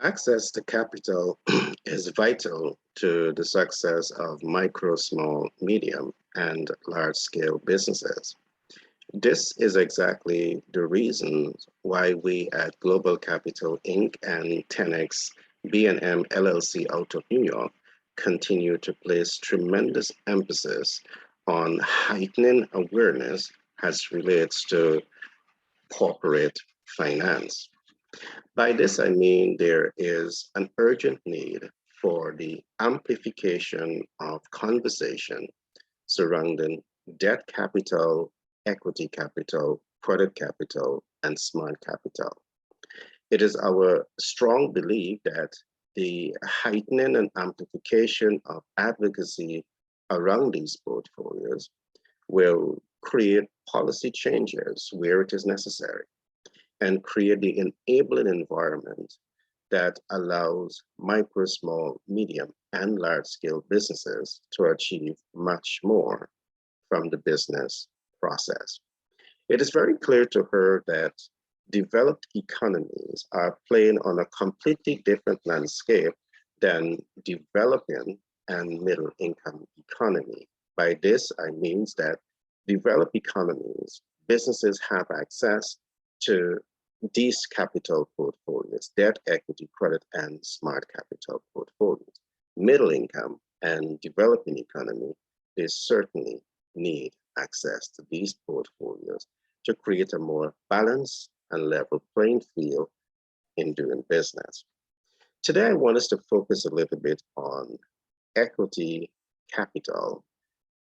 Access to capital is vital to the success of micro, small, medium, and large scale businesses. This is exactly the reason why we at Global Capital Inc. and 10X B&M LLC out of New York continue to place tremendous emphasis on heightening awareness as relates to corporate finance. By this, I mean there is an urgent need for the amplification of conversation surrounding debt capital, equity capital, credit capital, and smart capital. It is our strong belief that the heightening and amplification of advocacy around these portfolios will create policy changes where it is necessary and create the enabling environment that allows micro, small, medium, and large scale businesses to achieve much more from the business process. It is very clear to her that developed economies are playing on a completely different landscape than developing and middle income economy. By this, I mean that developed economies, businesses have access to these capital portfolios, debt, equity, credit, and smart capital portfolios. Middle income and developing economy, they certainly need access to these portfolios to create a more balanced and level playing field in doing business. Today, I want us to focus a little bit on equity capital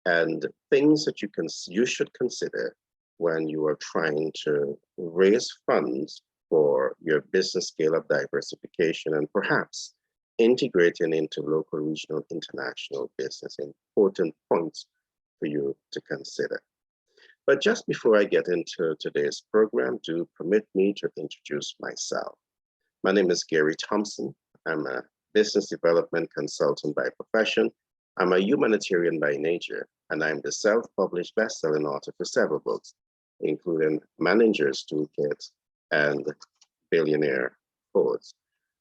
and things that you should consider when you are trying to raise funds for your business scale up diversification and perhaps integrating into local, regional, international business. Important points for you to consider. But just before I get into today's program, do permit me to introduce myself. My name is Gary Thompson. I'm a business development consultant by profession. I'm a humanitarian by nature, and I'm the self-published best-selling author for several books, including Manager's Toolkit and Billionaire Codes.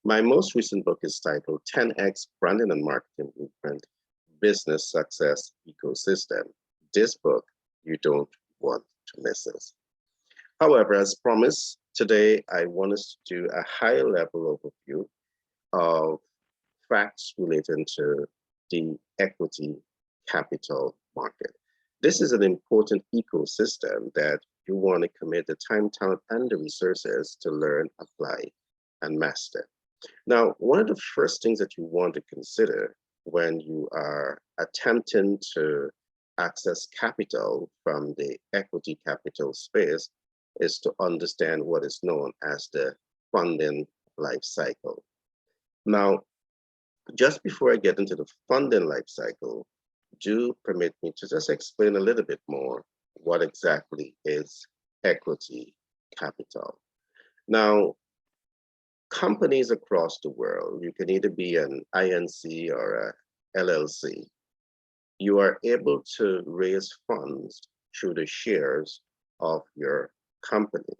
My most recent book is titled 10X Branding and Marketing Blueprint, Business Success Ecosystem. This book, you don't want to miss it. However, as promised, today I want us to do a higher level overview of facts relating to the equity capital market. This is an important ecosystem that you want to commit the time, talent, and the resources to learn, apply, and master. Now, one of the first things that you want to consider when you are attempting to access capital from the equity capital space is to understand what is known as the funding life cycle. Now, just before I get into the funding life cycle, do permit me to just explain a little bit more what exactly is equity capital. Now, companies across the world, you can either be an INC or a LLC. You are able to raise funds through the shares of your company.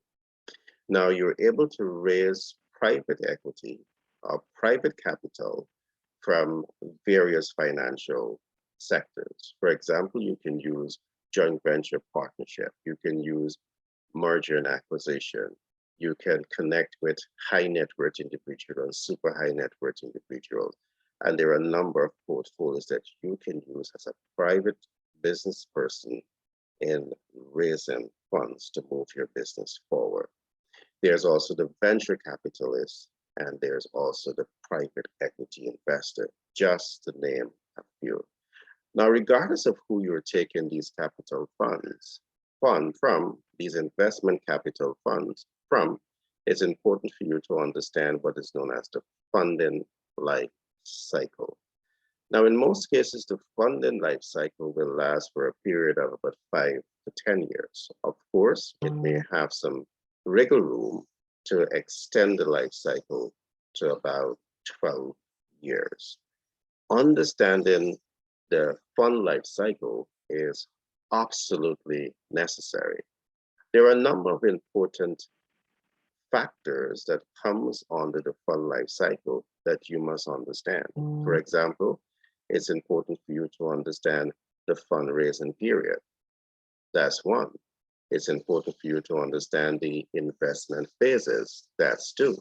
Now, you're able to raise private equity or private capital from various financial sectors. For example, you can use joint venture partnership. You can use merger and acquisition. You can connect with high net worth individuals, super high net worth individuals. And there are a number of portfolios that you can use as a private business person in raising funds to move your business forward. There's also the venture capitalist, and there's also the private equity investor, just to name a few. Now, regardless of who you're taking these capital funds from, these investment capital funds from, it's important for you to understand what is known as the funding life cycle. Now, in most cases, the funding life cycle will last for a period of about 5 to 10 years. Of course, it may have some wiggle room to extend the life cycle to about 12 years. Understanding the fund life cycle is absolutely necessary. There are a number of important factors that comes under the fund life cycle that you must understand. For example, it's important for you to understand the fundraising period. That's one. It's important for you to understand the investment phases. That's two.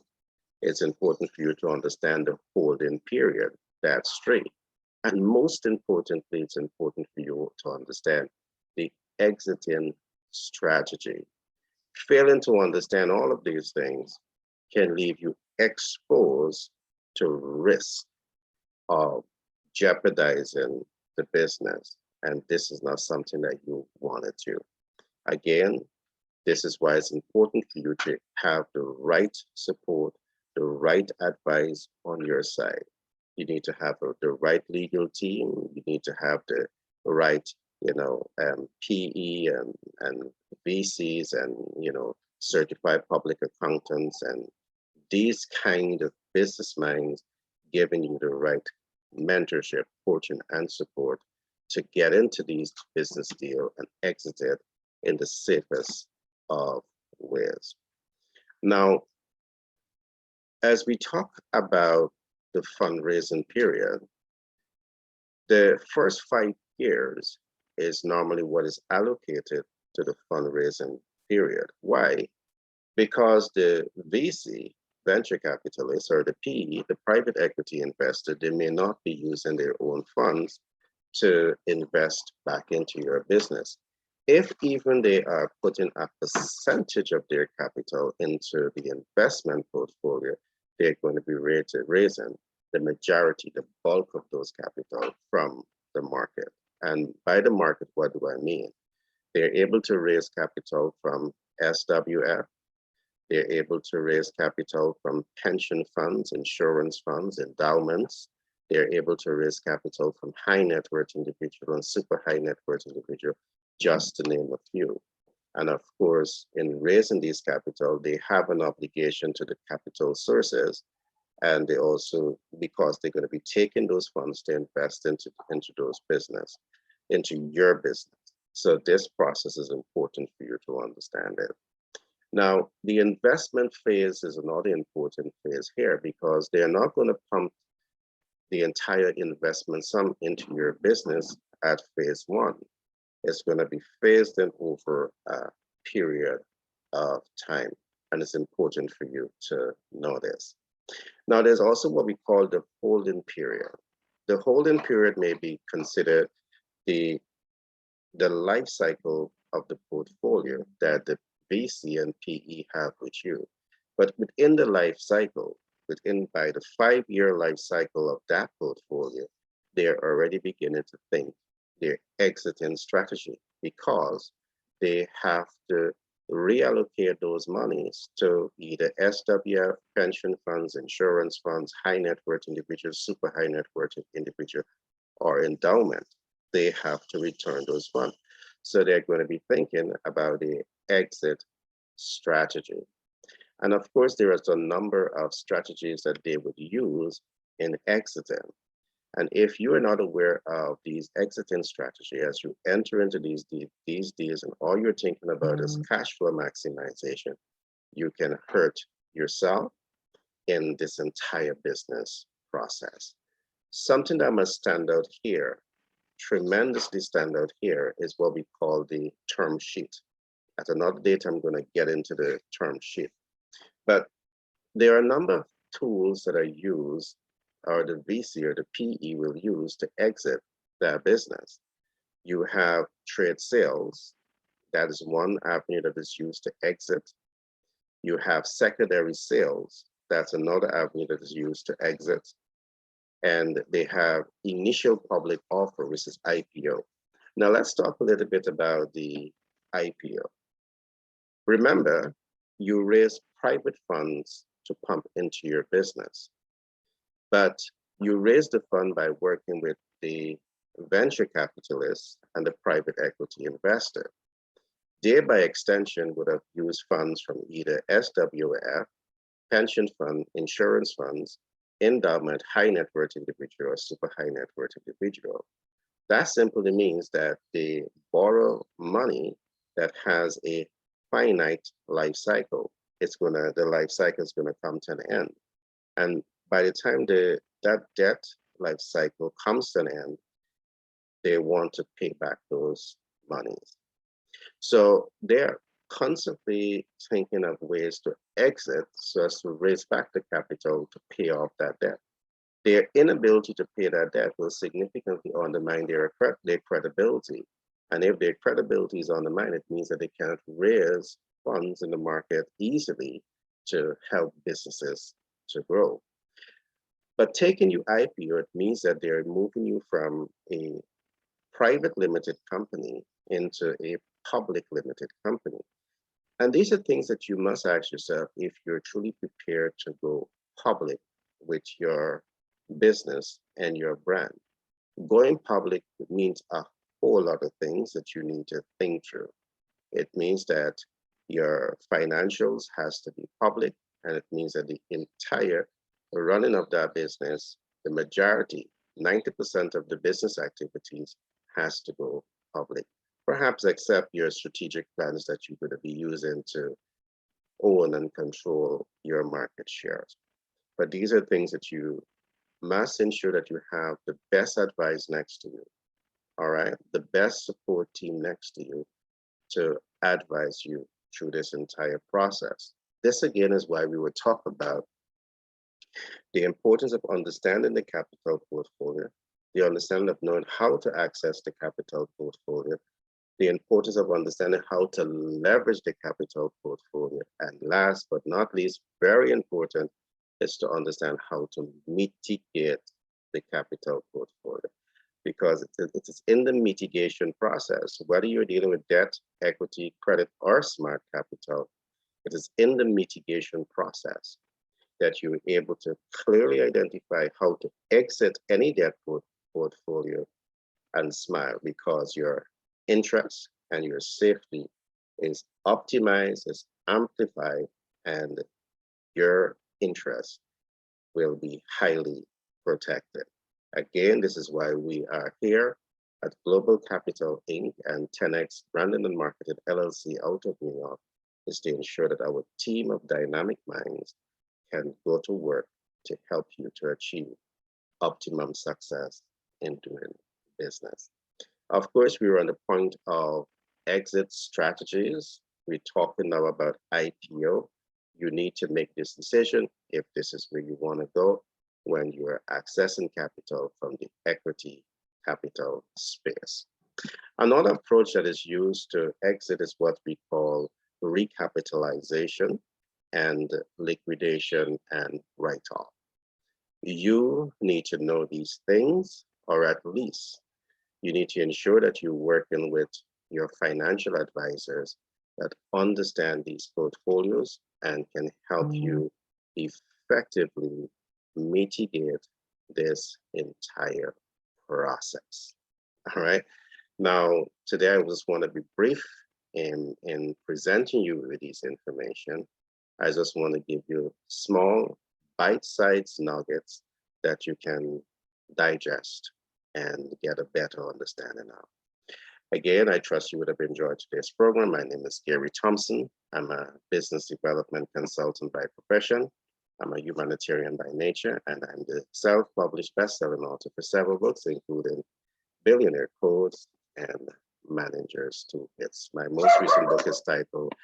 It's important for you to understand the holding period. That's three. And most importantly, it's important for you to understand the exiting strategy. Failing to understand all of these things can leave you exposed to risk of jeopardizing the business. And this is not something that you wanted to. Again, this is why it's important for you to have the right support, the right advice on your side. You need to have the right legal team. You need to have the right, PE and VCs and, certified public accountants and these kind of business minds giving you the right mentorship, coaching, and support to get into these business deals and exit it in the safest of ways. Now, as we talk about the fundraising period, the first 5 years is normally what is allocated to the fundraising period. Why? Because the VC, venture capitalist, or the PE, the private equity investor, they may not be using their own funds to invest back into your business. If even they are putting a percentage of their capital into the investment portfolio, they're going to be raising the majority, the bulk of those capital from the market. And by the market, what do I mean? They're able to raise capital from SWF. They're able to raise capital from pension funds, insurance funds, endowments. They're able to raise capital from high net worth individual and super high net worth individual, just to name a few. And of course, in raising these capital, they have an obligation to the capital sources. And they also, because they're going to be taking those funds to invest into those business, into your business. So this process is important for you to understand it. Now, the investment phase is another important phase here because they're not going to pump the entire investment sum into your business at phase one. It's going to be phased in over a period of time. And it's important for you to know this. Now, there's also what we call the holding period. The holding period may be considered the life cycle of the portfolio that the VC and PE have with you. But within the life cycle, by the 5-year life cycle of that portfolio, they're already beginning to think their exiting strategy because they have to reallocate those monies to either SWF, pension funds, insurance funds, high net worth individuals, super high net worth individual, or endowment. They have to return those funds. So they're going to be thinking about the exit strategy. And of course, there is a number of strategies that they would use in exiting. And if you are not aware of these exiting strategy, as you enter into these deals and all you're thinking about is cash flow maximization, you can hurt yourself in this entire business process. Something that must stand out here, tremendously stand out here, is what we call the term sheet. At another date, I'm going to get into the term sheet. But there are a number of tools that are used, or the VC or the PE will use to exit their business. You have trade sales. That is one avenue that is used to exit. You have secondary sales. That's another avenue that is used to exit. And they have initial public offer, which is IPO. Now let's talk a little bit about the IPO. Remember, you raise private funds to pump into your business, but you raise the fund by working with the venture capitalist and the private equity investor. They, by extension, would have used funds from either SWF, pension fund, insurance funds, endowment, high net worth individual, or super high net worth individual. That simply means that they borrow money that has a finite life cycle. the life cycle is gonna come to an end. And by the time that debt life cycle comes to an end, they want to pay back those monies. So they're constantly thinking of ways to exit so as to raise back the capital to pay off that debt. Their inability to pay that debt will significantly undermine their credibility. And if their credibility is undermined, it means that they cannot raise funds in the market easily to help businesses to grow. But taking you IPO, it means that they're moving you from a private limited company into a public limited company. And these are things that you must ask yourself if you're truly prepared to go public with your business and your brand. Going public means a whole lot of things that you need to think through. It means that your financials has to be public, and it means that the entire running of that business, the majority, 90% of the business activities has to go public. Perhaps except your strategic plans that you're going to be using to own and control your market shares. But these are things that you must ensure that you have the best advice next to you, all right? The best support team next to you to advise you through this entire process. This again is why we will talk about the importance of understanding the capital portfolio, the understanding of knowing how to access the capital portfolio, the importance of understanding how to leverage the capital portfolio, and last but not least, very important, is to understand how to mitigate the capital portfolio. Because it is in the mitigation process, whether you're dealing with debt, equity, credit, or smart capital, it is in the mitigation process that you're able to clearly identify how to exit any debt portfolio and smile, because your interest and your safety is optimized, is amplified, and your interest will be highly protected. Again, this is why we are here at Global Capital Inc. and 10X Branding and Marketing LLC out of New York, is to ensure that our team of dynamic minds can go to work to help you to achieve optimum success in doing business. Of course, we were on the point of exit strategies. We're talking now about IPO. You need to make this decision if this is where you want to go when you're accessing capital from the equity capital space. Another approach that is used to exit is what we call recapitalization and liquidation and write-off. You need to know these things, or at least you need to ensure that you're working with your financial advisors that understand these portfolios and can help you effectively mitigate this entire process. All right. Now, today I just want to be brief in presenting you with this information. I just want to give you small bite-sized nuggets that you can digest and get a better understanding of. Again, I trust you would have enjoyed today's program. My name is Gary Thompson. I'm a business development consultant by profession. I'm a humanitarian by nature, and I'm the self-published best-selling author for several books, including Billionaire Codes and Manager's Toolkits. My most recent book is titled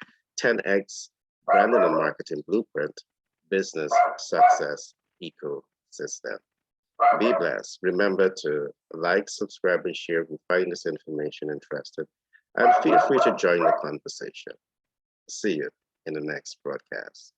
10X Branding and Marketing Blueprint, Business Success Ecosystem. Be blessed. Remember to like, subscribe, and share if you find this information interesting. And feel free to join the conversation. See you in the next broadcast.